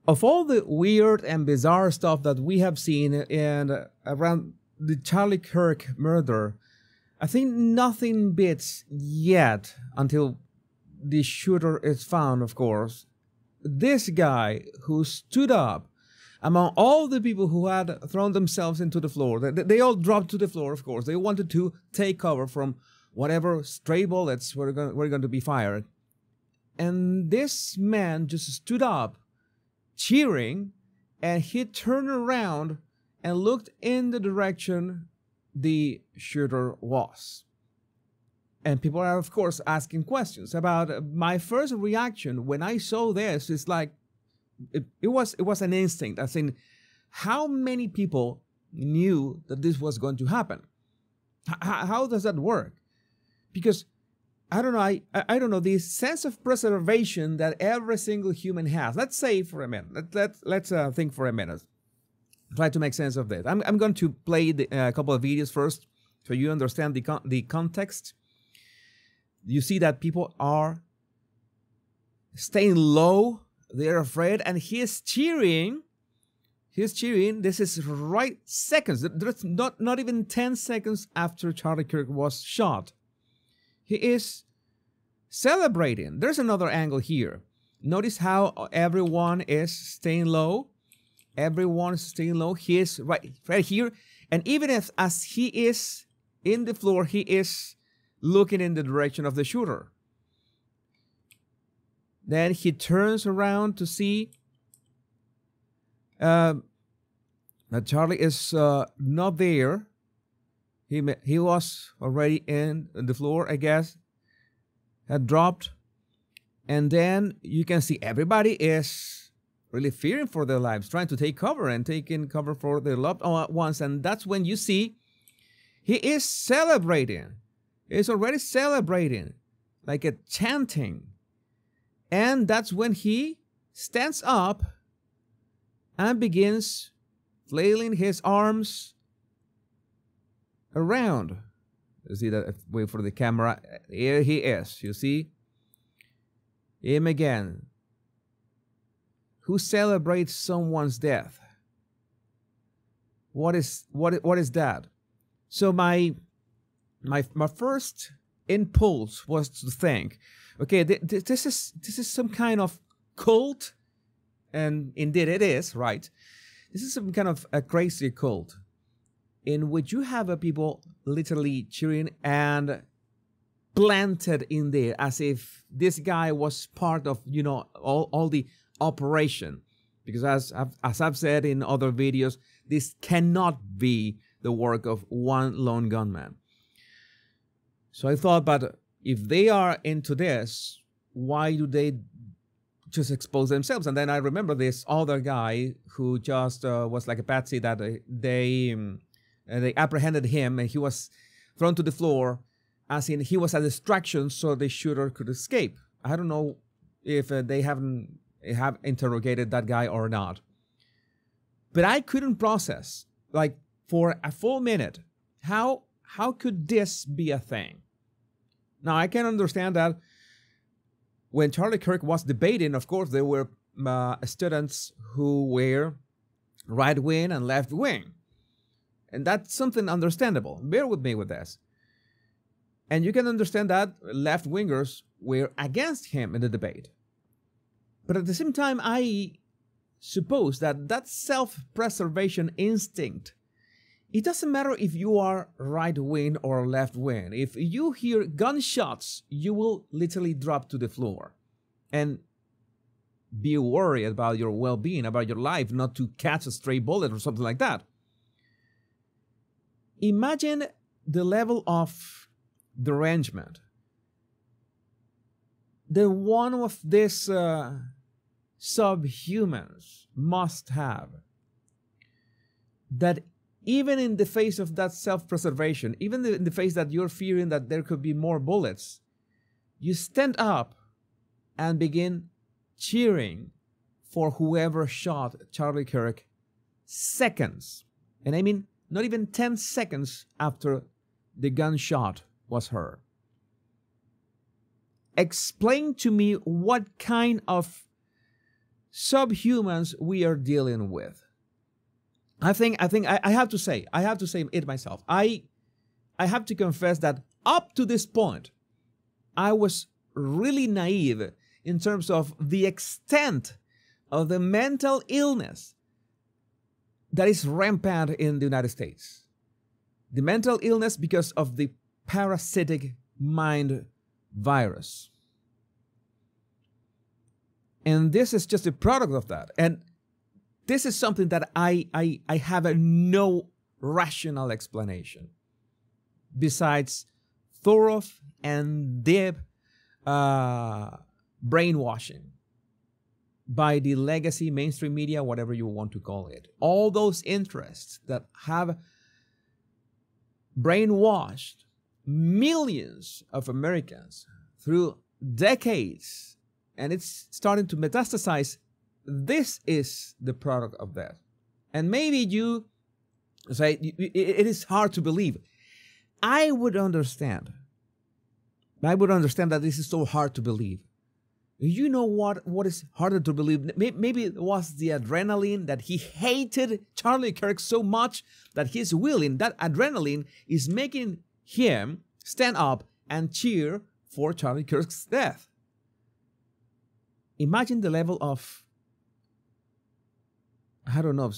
Of all the weird and bizarre stuff that we have seen in around the Charlie Kirk murder, I think nothing beats yet, until the shooter is found, of course, this guy who stood up among all the people who had thrown themselves into the floor. They all dropped to the floor, of course. They wanted to take cover from whatever stray bullets were going to be fired. And this man just stood up, cheering, and he turned around and looked in the direction the shooter was. And people are, of course, asking questions about my first reaction when I saw this. It's like, it was an instinct. I think, how many people knew that this was going to happen? How does that work? Because I don't know. I don't know, the sense of preservation that every single human has. Let's say for a minute. Let's think for a minute. Try to make sense of this. I'm going to play a couple of videos first, so you understand the context. You see that people are staying low. They're afraid, and he is cheering. He's cheering. This is right seconds. That's not even 10 seconds after Charlie Kirk was shot. He is celebrating. There's another angle here. Notice how everyone is staying low. Everyone is staying low. He is right here. And even as he is in the floor, he is looking in the direction of the shooter. Then he turns around to see that Charlie is not there. He was already in the floor, I guess, had dropped. And then you can see everybody is really fearing for their lives, trying to take cover and taking cover for their loved ones. And that's when you see he is celebrating. He's already celebrating, like a chanting. And that's when he stands up and begins flailing his arms around. You see that? Wait for the camera. Here he is. You see him again. Who celebrates someone's death? What is that? So my first impulse was to think, okay, this is some kind of cult, and indeed it is, right? This is some kind of a crazy cult in which you have people literally cheering and planted in there as if this guy was part of, you know, all the operation. Because as I've said in other videos, this cannot be the work of one lone gunman. So I thought, but if they are into this, why do they just expose themselves? And then I remember this other guy who just was like a patsy, that they apprehended him and he was thrown to the floor, as in he was a distraction so the shooter could escape. I don't know if they have interrogated that guy or not. But I couldn't process, like, for a full minute, how could this be a thing? Now, I can understand that when Charlie Kirk was debating, of course, there were students who were right-wing and left-wing. And that's something understandable. Bear with me with this. And you can understand that left-wingers were against him in the debate. But at the same time, I suppose that self-preservation instinct, it doesn't matter if you are right-wing or left-wing. If you hear gunshots, you will literally drop to the floor and be worried about your well-being, about your life, not to catch a stray bullet or something like that. Imagine the level of derangement that one of these subhumans must have, that even in the face of that self-preservation, even in the face that you're fearing that there could be more bullets, you stand up and begin cheering for whoever shot Charlie Kirk seconds, and I mean not even 10 seconds after the gunshot was heard. Explain to me what kind of subhumans we are dealing with. I have to say it myself. I have to confess that up to this point, I was really naive in terms of the extent of the mental illness that is rampant in the United States. The mental illness because of the parasitic mind virus. And this is just a product of that. And this is something that I have no rational explanation besides thorough and deep brainwashing by the legacy mainstream media, whatever you want to call it. All those interests that have brainwashed millions of Americans through decades, and it's starting to metastasize. This is the product of that. And maybe you say, it is hard to believe. I would understand that this is so hard to believe. You know what is harder to believe? Maybe it was the adrenaline that he hated Charlie Kirk so much that he's willing, that adrenaline is making him stand up and cheer for Charlie Kirk's death. Imagine the level of, I don't know,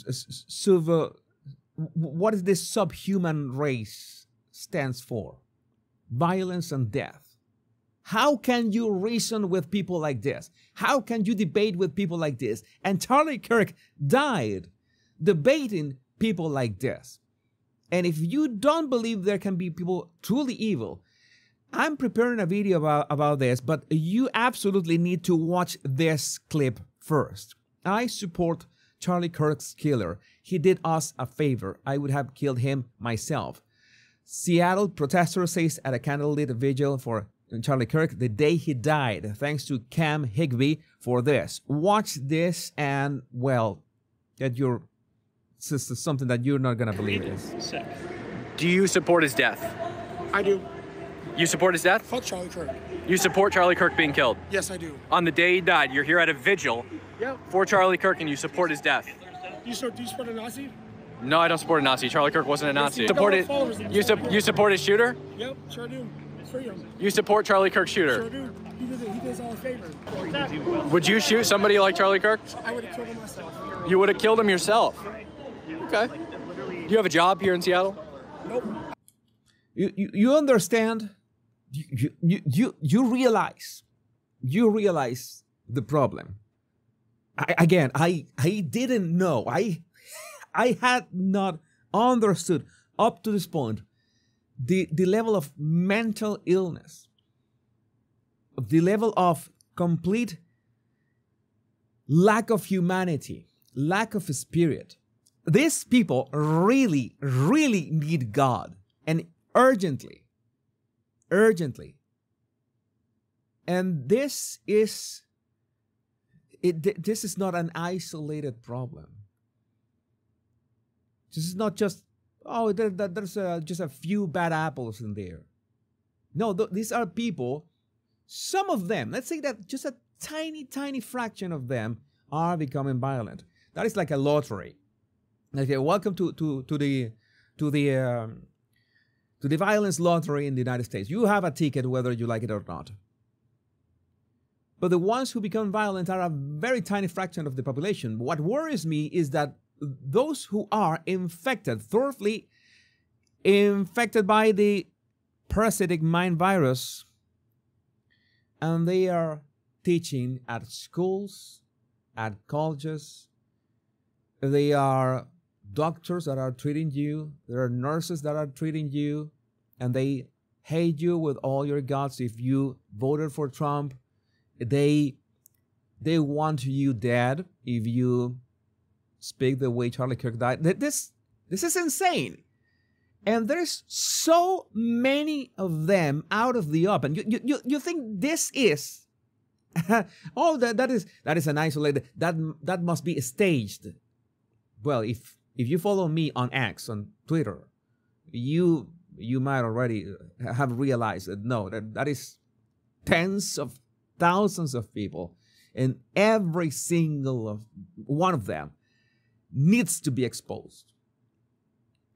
what is this subhuman race stands for? Violence and death. How can you reason with people like this? How can you debate with people like this? And Charlie Kirk died debating people like this. And if you don't believe there can be people truly evil, I'm preparing a video about this, but you absolutely need to watch this clip first. I support Charlie Kirk's killer. He did us a favor. I would have killed him myself. Seattle protester says at a candlelit vigil for Charlie Kirk the day he died. Thanks to Cam Higby for this. Watch this and, well, this is something that you're not going to believe is. Do you support his death? I do. You support his death? Fuck Charlie Kirk. You support Charlie Kirk being killed? Yes, I do. On the day he died, you're here at a vigil for Charlie Kirk and you support his death. Do you support a Nazi? No, I don't support a Nazi. Charlie Kirk wasn't a Nazi. You support his shooter? Yep, sure do. Freedom. You support Charlie Kirk's shooter? Sure do. He did us all a favor. Would you shoot somebody like Charlie Kirk? I would have killed him myself. You would have killed him yourself? Okay. Do you have a job here in Seattle? Nope. You understand? You realize the problem. I didn't know. I had not understood up to this point the level of mental illness, the level of complete lack of humanity, lack of spirit. These people really, really need God, and urgently. And this is not an isolated problem. This is not just, oh, there's just a few bad apples in there. No, these are people, some of them, let's say that just a tiny, tiny fraction of them are becoming violent. That is like a lottery. Okay, welcome to the violence lottery in the United States. You have a ticket whether you like it or not. But the ones who become violent are a very tiny fraction of the population. What worries me is that those who are infected, thoroughly infected by the parasitic mind virus, and they are teaching at schools, at colleges, they are doctors that are treating you, there are nurses that are treating you, and they hate you with all your guts. If you voted for Trump, they want you dead if you speak the way Charlie Kirk died. This is insane. And there's so many of them out of the open. You think this is oh, that is an isolated, that must be staged. Well, if you follow me on X, on Twitter, you might already have realized that no, that is tens of thousands of people. And every single one of them needs to be exposed.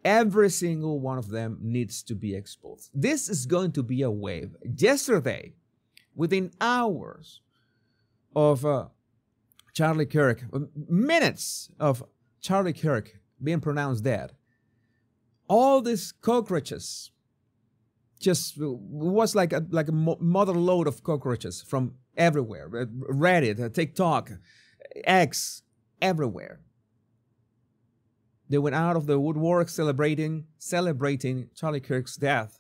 Every single one of them needs to be exposed. This is going to be a wave. Yesterday, within hours of Charlie Kirk, minutes of Charlie Kirk being pronounced dead, all these cockroaches just was like a mother load of cockroaches from everywhere. Reddit, TikTok, X, everywhere. They went out of the woodwork celebrating Charlie Kirk's death.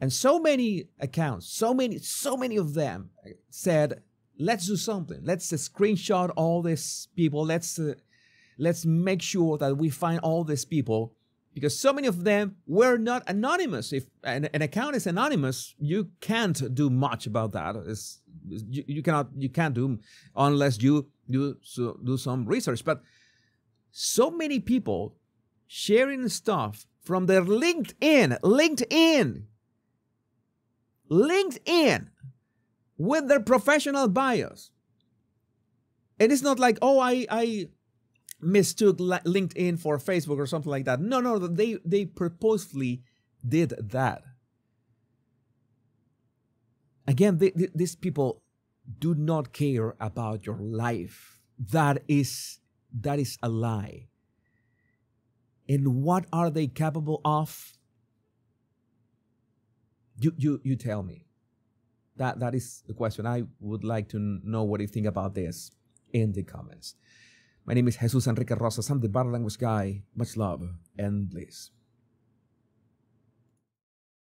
And so many accounts, so many of them said, let's do something. Let's screenshot all these people. Let's make sure that we find all these people, because so many of them were not anonymous. If an account is anonymous, you can't do much about that. You can't do unless you do some research. But so many people sharing stuff from their LinkedIn with their professional bios. And it's not like, oh, I mistook LinkedIn for Facebook or something like that. No, they purposefully did that. Again, these people do not care about your life. That is a lie. And what are they capable of? You tell me. That is the question. I would like to know what you think about this in the comments. My name is Jesus Enrique Rosas. I'm the Body Language Guy. Much love and bliss.